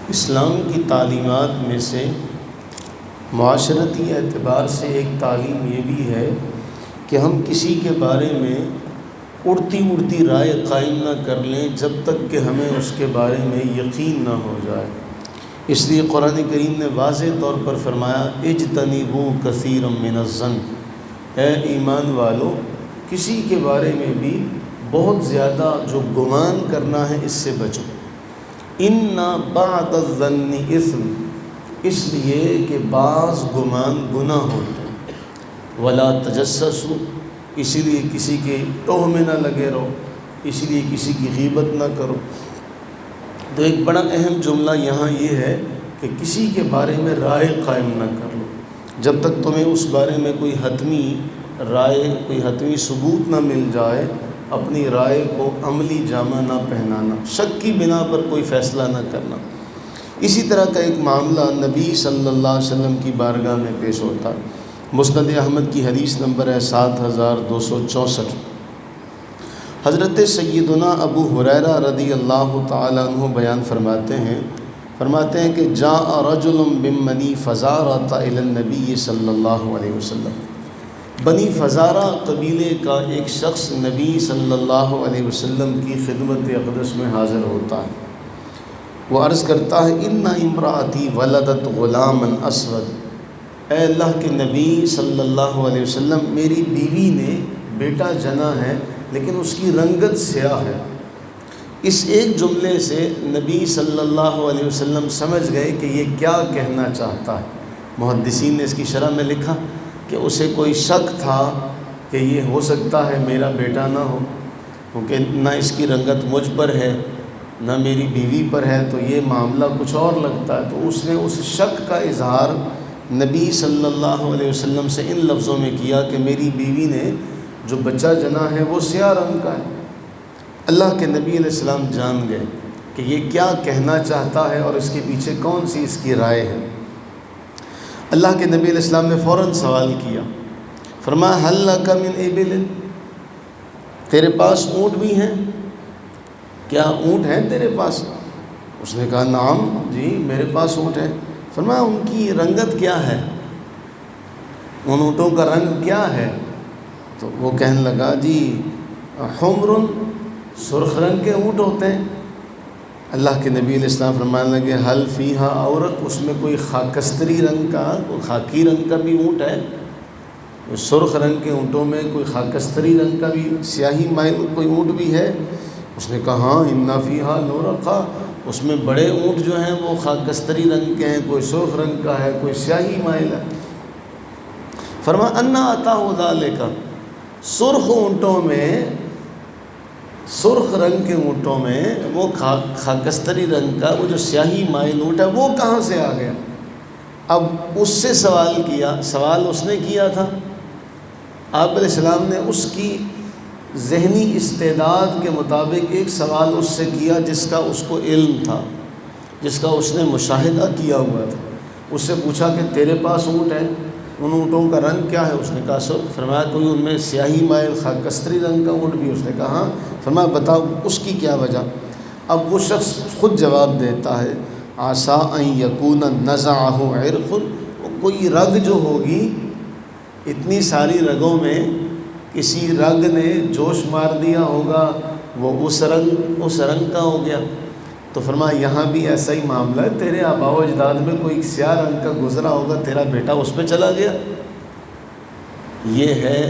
اسلام کی تعلیمات میں سے معاشرتی اعتبار سے ایک تعلیم یہ بھی ہے کہ ہم کسی کے بارے میں اڑتی رائے قائم نہ کر لیں جب تک کہ ہمیں اس کے بارے میں یقین نہ ہو جائے۔ اس لیے قرآن کریم نے واضح طور پر فرمایا اجتنبوا کثیرا من الظن، اے ایمان والو کسی کے بارے میں بھی بہت زیادہ جو گمان کرنا ہے اس سے بچو۔ ان بعض الظن اثم، اس لیے کہ بعض گمان گناہ ہوتے ہیں۔ ولا تجسسوا، اسی لیے کسی کے ٹوہ میں نہ لگے رہو، اسی لیے کسی کی غیبت نہ کرو۔ تو ایک بڑا اہم جملہ یہاں یہ ہے کہ کسی کے بارے میں رائے قائم نہ کر لو جب تک تمہیں اس بارے میں کوئی حتمی رائے، کوئی حتمی ثبوت نہ مل جائے۔ اپنی رائے کو عملی جامہ نہ پہنانا، شک کی بنا پر کوئی فیصلہ نہ کرنا۔ اسی طرح کا ایک معاملہ نبی صلی اللہ علیہ وسلم کی بارگاہ میں پیش ہوتا ہے۔ مسند احمد کی حدیث نمبر ہے 7264۔ حضرت سیدنا ابو ہریرہ رضی اللہ تعالیٰ عنہ بیان فرماتے ہیں کہ جاء رجل من بنی فزارہ الی النبی صلی اللہ علیہ وسلم، بنی فزارہ قبیلے کا ایک شخص نبی صلی اللہ علیہ وسلم کی خدمت اقدس میں حاضر ہوتا ہے۔ وہ عرض کرتا ہے ان امراتی ولدت غلاما اسود، اے اللہ کے نبی صلی اللہ علیہ وسلم میری بیوی نے بیٹا جنا ہے لیکن اس کی رنگت سیاہ ہے۔ اس ایک جملے سے نبی صلی اللہ علیہ وسلم سمجھ گئے کہ یہ کیا کہنا چاہتا ہے۔ محدثین نے اس کی شرح میں لکھا کہ اسے کوئی شک تھا کہ یہ ہو سکتا ہے میرا بیٹا نہ ہو، کیونکہ نہ اس کی رنگت مجھ پر ہے نہ میری بیوی پر ہے، تو یہ معاملہ کچھ اور لگتا ہے۔ تو اس نے اس شک کا اظہار نبی صلی اللہ علیہ وسلم سے ان لفظوں میں کیا کہ میری بیوی نے جو بچہ جنا ہے وہ سیاہ رنگ کا ہے۔ اللہ کے نبی علیہ السلام جان گئے کہ یہ کیا کہنا چاہتا ہے اور اس کے پیچھے کون سی اس کی رائے ہے۔ اللہ کے نبی علیہ السلام نے فوراً سوال کیا، فرمایا هل لک من ابل، تیرے پاس اونٹ بھی ہیں؟ کیا اونٹ ہیں تیرے پاس؟ اس نے کہا نعم، جی میرے پاس اونٹ ہیں۔ فرمایا ان کی رنگت کیا ہے، ان اونٹوں کا رنگ کیا ہے؟ تو وہ کہنے لگا جی حمر، سرخ رنگ کے اونٹ ہوتے ہیں۔ اللہ کے نبی علیہ السلام فرمانے لگے حل فیہا عورت، اس میں کوئی خاکستری رنگ کا، کوئی خاکی رنگ کا بھی اونٹ ہے؟ سرخ رنگ کے اونٹوں میں کوئی خاکستری رنگ کا بھی، سیاہی مائل کوئی اونٹ بھی ہے؟ اس نے کہا ہاں ان فیہا نورقا، اس میں بڑے اونٹ جو ہیں وہ خاکستری رنگ کے ہیں، کوئی سرخ رنگ کا ہے، کوئی سیاہی مائل ہے۔ فرمایا انا اتاہ ذالک، سرخ اونٹوں میں، سرخ رنگ کے اونٹوں میں وہ خاکستری رنگ کا وہ جو سیاہی مائل اونٹ ہے وہ کہاں سے آ گیا؟ اب اس سے سوال کیا، سوال اس نے کیا تھا، آپ علیہ السلام نے اس کی ذہنی استعداد کے مطابق ایک سوال اس سے کیا جس کا اس کو علم تھا، جس کا اس نے مشاہدہ کیا ہوا تھا۔ اس سے پوچھا کہ تیرے پاس اونٹ ہیں، ان اونٹوں کا رنگ کیا ہے؟ اس نے کہا سرخ۔ فرمایا کوئی ان میں سیاہی مائل خاکستری رنگ کا اونٹ بھی؟ اس نے کہا ہاں۔ فرمایا بتاؤ اس کی کیا وجہ؟ اب وہ شخص خود جواب دیتا ہے عسیٰ ان یکون نزعہ عرق، کوئی رگ جو ہوگی، اتنی ساری رگوں میں کسی رگ نے جوش مار دیا ہوگا، وہ اس رنگ کا ہو گیا۔ تو فرمایا یہاں بھی ایسا ہی معاملہ ہے، تیرے آباء و اجداد میں کوئی سیاہ رنگ کا گزرا ہوگا، تیرا بیٹا اس پہ چلا گیا۔ یہ ہے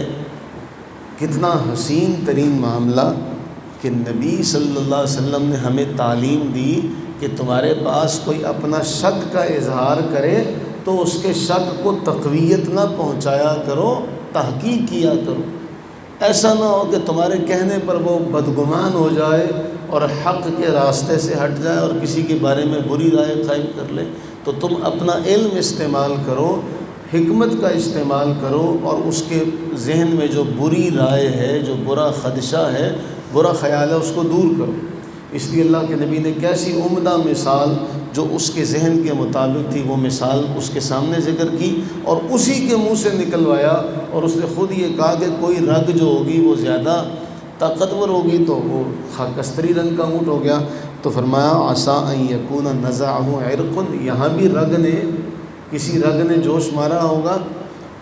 کتنا حسین ترین معاملہ کہ نبی صلی اللہ علیہ وسلم نے ہمیں تعلیم دی کہ تمہارے پاس کوئی اپنا شک کا اظہار کرے تو اس کے شک کو تقویت نہ پہنچایا کرو، تحقیق کیا کرو۔ ایسا نہ ہو کہ تمہارے کہنے پر وہ بدگمان ہو جائے اور حق کے راستے سے ہٹ جائے اور کسی کے بارے میں بری رائے قائم کر لے۔ تو تم اپنا علم استعمال کرو، حکمت کا استعمال کرو، اور اس کے ذہن میں جو بری رائے ہے، جو برا خدشہ ہے، برا خیال ہے، اس کو دور کرو۔ اس لیے اللہ کے نبی نے کیسی عمدہ مثال جو اس کے ذہن کے مطابق تھی وہ مثال اس کے سامنے ذکر کی اور اسی کے منہ سے نکلوایا، اور اس نے خود یہ کہا کہ کوئی رگ جو ہوگی وہ زیادہ طاقتور ہوگی تو وہ خاکستری رنگ کا اونٹ ہو گیا۔ تو فرمایا عسیٰ ان یکون نزعہ عرق، یہاں بھی رگ نے، کسی رگ نے جوش مارا ہوگا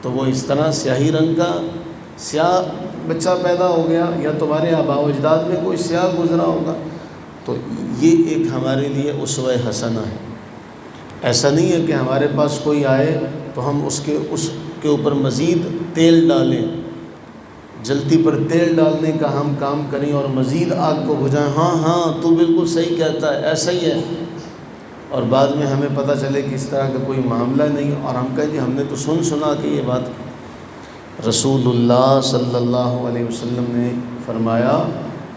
تو وہ اس طرح سیاہی رنگ کا سیاہ بچہ پیدا ہو گیا، یا تمہارے آباء و اجداد میں کوئی سیاہ گزرا ہوگا، تو یہ ایک ہمارے لیے اسوہ حسنہ ہے۔ ایسا نہیں ہے کہ ہمارے پاس کوئی آئے تو ہم اس کے اوپر مزید تیل ڈالیں، جلتی پر تیل ڈالنے کا ہم کام کریں اور مزید آگ کو بجھائیں، ہاں ہاں تو بالکل صحیح کہتا ہے، ایسا ہی ہے، اور بعد میں ہمیں پتہ چلے کہ اس طرح کا کوئی معاملہ نہیں، اور ہم کہیں جی ہم نے تو سنا کہ یہ بات۔ رسول اللہ صلی اللہ علیہ وسلم نے فرمایا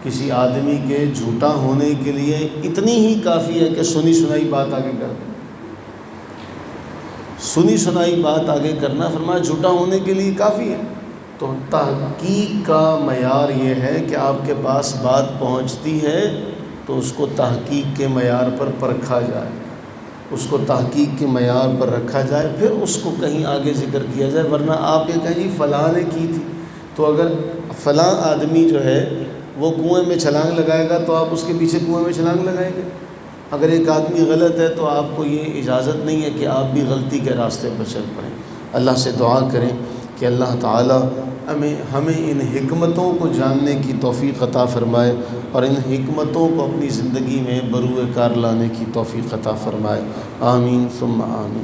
کسی آدمی کے جھوٹا ہونے کے لیے اتنی ہی کافی ہے کہ سنی سنائی بات آگے کر دیں، سنی سنائی بات آگے کرنا فرمایا جھوٹا ہونے کے لیے کافی ہے۔ تو تحقیق کا معیار یہ ہے کہ آپ کے پاس بات پہنچتی ہے تو اس کو تحقیق کے معیار پر پرکھا جائے، اس کو تحقیق کے معیار پر رکھا جائے، پھر اس کو کہیں آگے ذکر کیا جائے، ورنہ آپ یہ کہیں جی فلاں نے کی تھی، تو اگر فلاں آدمی جو ہے وہ کنویں میں چھلانگ لگائے گا تو آپ اس کے پیچھے کنویں میں چھلانگ لگائیں گے۔ اگر ایک آدمی غلط ہے تو آپ کو یہ اجازت نہیں ہے کہ آپ بھی غلطی کے راستے پر چل پڑیں۔ اللہ سے دعا کریں کہ اللہ تعالی ہمیں ان حکمتوں کو جاننے کی توفیق عطا فرمائے اور ان حکمتوں کو اپنی زندگی میں بروئے کار لانے کی توفیق عطا فرمائے۔ آمین ثم آمین۔